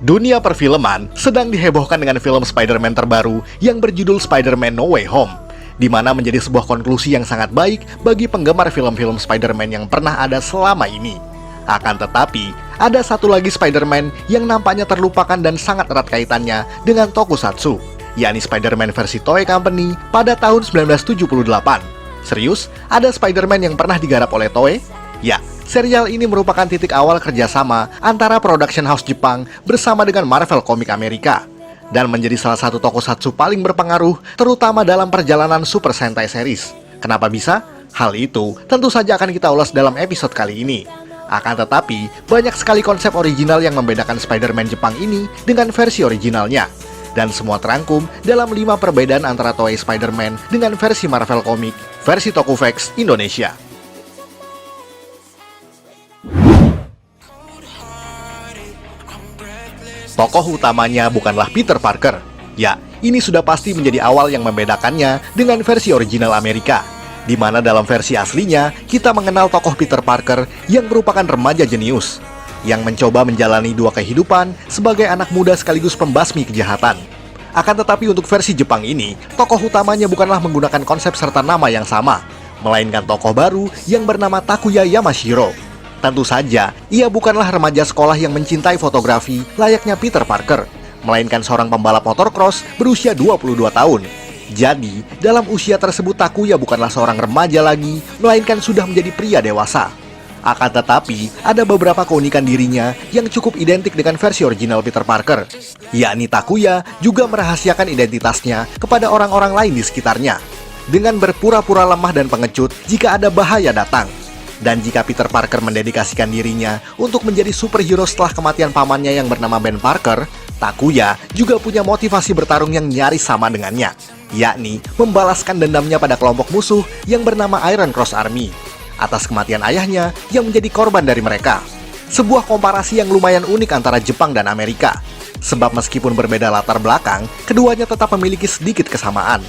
Dunia perfilman sedang dihebohkan dengan film Spider-Man terbaru yang berjudul Spider-Man No Way Home, di mana menjadi sebuah konklusi yang sangat baik bagi penggemar film-film Spider-Man yang pernah ada selama ini. Akan tetapi, ada satu lagi Spider-Man yang nampaknya terlupakan dan sangat erat kaitannya dengan tokusatsu, yakni Spider-Man versi Toei Company pada tahun 1978. Serius, ada Spider-Man yang pernah digarap oleh Toei? Ya, serial ini merupakan titik awal kerjasama antara production house Jepang bersama dengan Marvel Comics Amerika, dan menjadi salah satu tokusatsu paling berpengaruh, terutama dalam perjalanan Super Sentai series. Kenapa bisa? Hal itu tentu saja akan kita ulas dalam episode kali ini. Akan tetapi, banyak sekali konsep original yang membedakan Spider-Man Jepang ini dengan versi originalnya. Dan semua terangkum dalam 5 perbedaan antara Toei Spider-Man dengan versi Marvel Comics, versi Tokuvex Indonesia. Tokoh utamanya bukanlah Peter Parker. Ya, ini sudah pasti menjadi awal yang membedakannya dengan versi original Amerika, di mana dalam versi aslinya kita mengenal tokoh Peter Parker yang merupakan remaja jenius yang mencoba menjalani 2 kehidupan sebagai anak muda sekaligus pembasmi kejahatan. Akan tetapi untuk versi Jepang ini, tokoh utamanya bukanlah menggunakan konsep serta nama yang sama, melainkan tokoh baru yang bernama Takuya Yamashiro. Tentu saja, ia bukanlah remaja sekolah yang mencintai fotografi layaknya Peter Parker, melainkan seorang pembalap motocross berusia 22 tahun. Jadi, dalam usia tersebut Takuya bukanlah seorang remaja lagi, melainkan sudah menjadi pria dewasa. Akan tetapi, ada beberapa keunikan dirinya yang cukup identik dengan versi original Peter Parker, yakni Takuya juga merahasiakan identitasnya kepada orang-orang lain di sekitarnya, dengan berpura-pura lemah dan pengecut jika ada bahaya datang. Dan jika Peter Parker mendedikasikan dirinya untuk menjadi superhero setelah kematian pamannya yang bernama Ben Parker, Takuya juga punya motivasi bertarung yang nyaris sama dengannya, yakni membalaskan dendamnya pada kelompok musuh yang bernama Iron Cross Army atas kematian ayahnya yang menjadi korban dari mereka. Sebuah komparasi yang lumayan unik antara Jepang dan Amerika, sebab meskipun berbeda latar belakang, keduanya tetap memiliki sedikit kesamaan.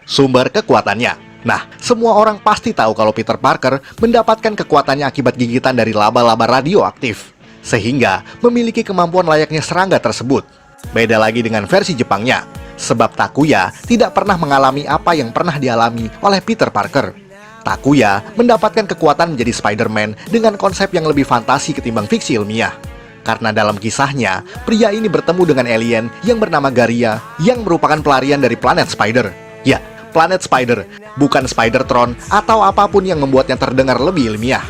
Sumber kekuatannya. Nah, semua orang pasti tahu kalau Peter Parker mendapatkan kekuatannya akibat gigitan dari laba-laba radioaktif, sehingga memiliki kemampuan layaknya serangga tersebut. Beda lagi dengan versi Jepangnya, sebab Takuya tidak pernah mengalami apa yang pernah dialami oleh Peter Parker. Takuya mendapatkan kekuatan menjadi Spider-Man dengan konsep yang lebih fantasi ketimbang fiksi ilmiah. Karena dalam kisahnya, pria ini bertemu dengan alien yang bernama Garia, yang merupakan pelarian dari planet Spider. Ya, planet Spider, bukan Spidertron atau apapun yang membuatnya terdengar lebih ilmiah.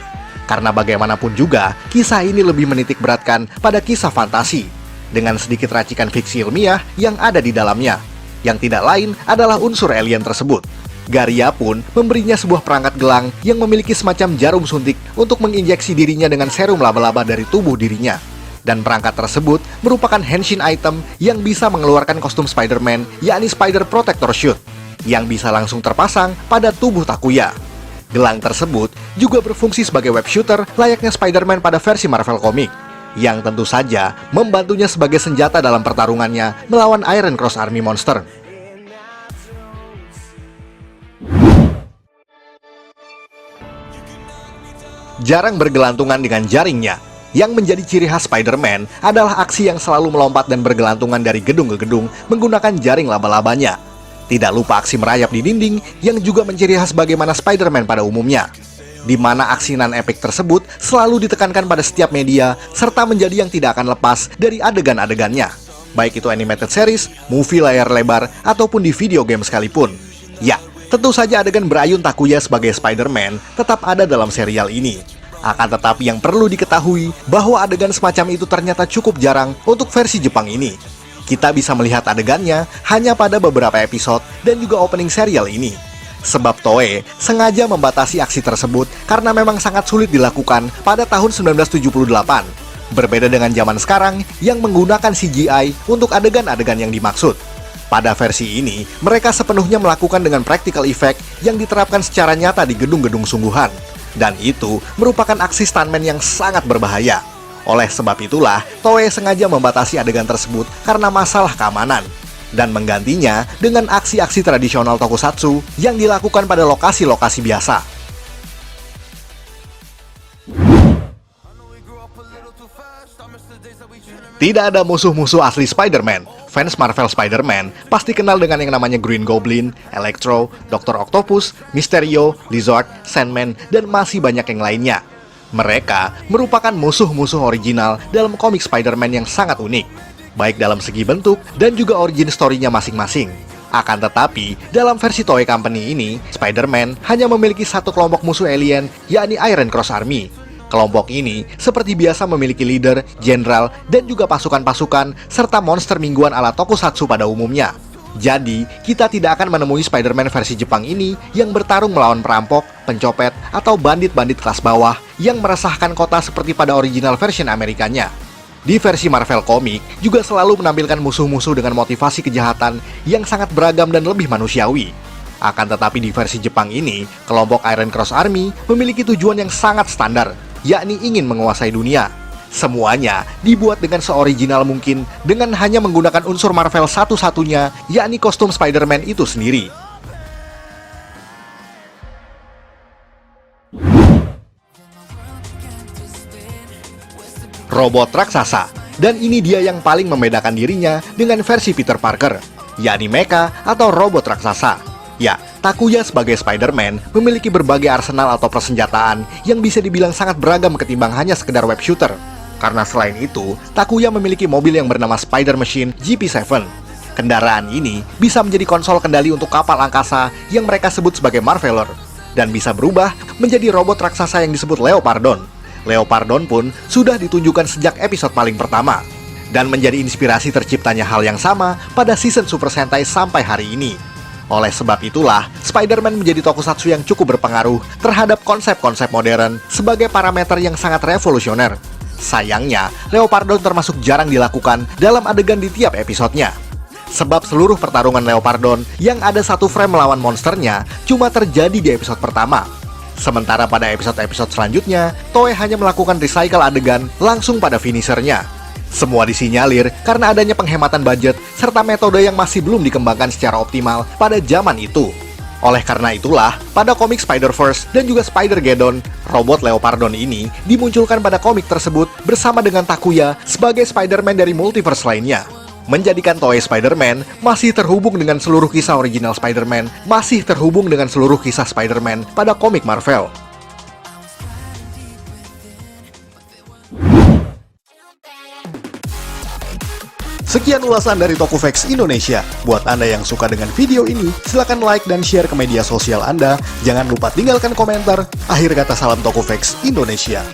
Karena bagaimanapun juga, kisah ini lebih menitik beratkan pada kisah fantasi, dengan sedikit racikan fiksi ilmiah yang ada di dalamnya, yang tidak lain adalah unsur alien tersebut. Garia pun memberinya sebuah perangkat gelang yang memiliki semacam jarum suntik untuk menginjeksi dirinya dengan serum laba-laba dari tubuh dirinya. Dan perangkat tersebut merupakan henshin item yang bisa mengeluarkan kostum Spider-Man, yakni Spider Protector Suit, yang bisa langsung terpasang pada tubuh Takuya. Gelang tersebut juga berfungsi sebagai web shooter layaknya Spider-Man pada versi Marvel Comics, yang tentu saja membantunya sebagai senjata dalam pertarungannya melawan Iron Cross Army monster. Jarang bergelantungan dengan jaringnya. Yang menjadi ciri khas Spider-Man adalah aksi yang selalu melompat dan bergelantungan dari gedung ke gedung menggunakan jaring laba-labanya. Tidak lupa aksi merayap di dinding yang juga menciri khas bagaimana Spider-Man pada umumnya, di mana aksi non-epic tersebut selalu ditekankan pada setiap media serta menjadi yang tidak akan lepas dari adegan-adegannya, baik itu animated series, movie layar lebar, ataupun di video game sekalipun. Ya, tentu saja adegan berayun Takuya sebagai Spider-Man tetap ada dalam serial ini. Akan tetapi yang perlu diketahui bahwa adegan semacam itu ternyata cukup jarang untuk versi Jepang ini. Kita bisa melihat adegannya hanya pada beberapa episode dan juga opening serial ini. Sebab Toei sengaja membatasi aksi tersebut karena memang sangat sulit dilakukan pada tahun 1978. Berbeda dengan zaman sekarang yang menggunakan CGI untuk adegan-adegan yang dimaksud. Pada versi ini, mereka sepenuhnya melakukan dengan practical effect yang diterapkan secara nyata di gedung-gedung sungguhan. Dan itu merupakan aksi stuntman yang sangat berbahaya. Oleh sebab itulah, Toei sengaja membatasi adegan tersebut karena masalah keamanan. dan menggantinya dengan aksi-aksi tradisional tokusatsu yang dilakukan pada lokasi-lokasi biasa. Tidak ada musuh-musuh asli Spider-Man. Fans Marvel Spider-Man pasti kenal dengan yang namanya Green Goblin, Electro, Dr. Octopus, Mysterio, Lizard, Sandman, dan masih banyak yang lainnya. Mereka merupakan musuh-musuh original dalam komik Spider-Man yang sangat unik, baik dalam segi bentuk dan juga origin story-nya masing-masing. Akan tetapi, dalam versi Toei Company ini, Spider-Man hanya memiliki satu kelompok musuh alien, yakni Iron Cross Army. Kelompok ini seperti biasa memiliki leader, jenderal, dan juga pasukan-pasukan, serta monster mingguan ala tokusatsu pada umumnya. Jadi, kita tidak akan menemui Spider-Man versi Jepang ini yang bertarung melawan perampok, pencopet, atau bandit-bandit kelas bawah yang meresahkan kota seperti pada original version Amerikanya. Di versi Marvel Komik juga selalu menampilkan musuh-musuh dengan motivasi kejahatan yang sangat beragam dan lebih manusiawi. Akan tetapi di versi Jepang ini, kelompok Iron Cross Army memiliki tujuan yang sangat standar, yakni ingin menguasai dunia. Semuanya dibuat dengan seoriginal mungkin dengan hanya menggunakan unsur Marvel satu-satunya, yakni kostum Spider-Man itu sendiri. Robot raksasa, dan ini dia yang paling membedakan dirinya dengan versi Peter Parker, yakni mecha atau robot raksasa. Ya, Takuya sebagai Spider-Man memiliki berbagai arsenal atau persenjataan yang bisa dibilang sangat beragam ketimbang hanya sekedar web shooter. Karena selain itu, Takuya memiliki mobil yang bernama Spider Machine GP7. Kendaraan ini bisa menjadi konsol kendali untuk kapal angkasa yang mereka sebut sebagai Marveler, dan bisa berubah menjadi robot raksasa yang disebut Leopardon. Leopardon pun sudah ditunjukkan sejak episode paling pertama, dan menjadi inspirasi terciptanya hal yang sama pada season Super Sentai sampai hari ini. Oleh sebab itulah, Spider-Man menjadi tokusatsu yang cukup berpengaruh terhadap konsep-konsep modern sebagai parameter yang sangat revolusioner. Sayangnya, Leopardon termasuk jarang dilakukan dalam adegan di tiap episodenya. Sebab seluruh pertarungan Leopardon yang ada satu frame melawan monsternya cuma terjadi di episode pertama. Sementara pada episode-episode selanjutnya, Toei hanya melakukan recycle adegan langsung pada finishernya. Semua disinyalir karena adanya penghematan budget serta metode yang masih belum dikembangkan secara optimal pada zaman itu. Oleh karena itulah, pada komik Spider-Verse dan juga Spider-Geddon, robot Leopardon ini dimunculkan pada komik tersebut bersama dengan Takuya sebagai Spider-Man dari multiverse lainnya. Menjadikan Toei Spider-Man masih terhubung dengan seluruh kisah original Spider-Man, masih terhubung dengan seluruh kisah Spider-Man pada komik Marvel. Sekian ulasan dari Tokufex Indonesia. Buat Anda yang suka dengan video ini, silakan like dan share ke media sosial Anda. Jangan lupa tinggalkan komentar. Akhir kata, salam Tokufex Indonesia.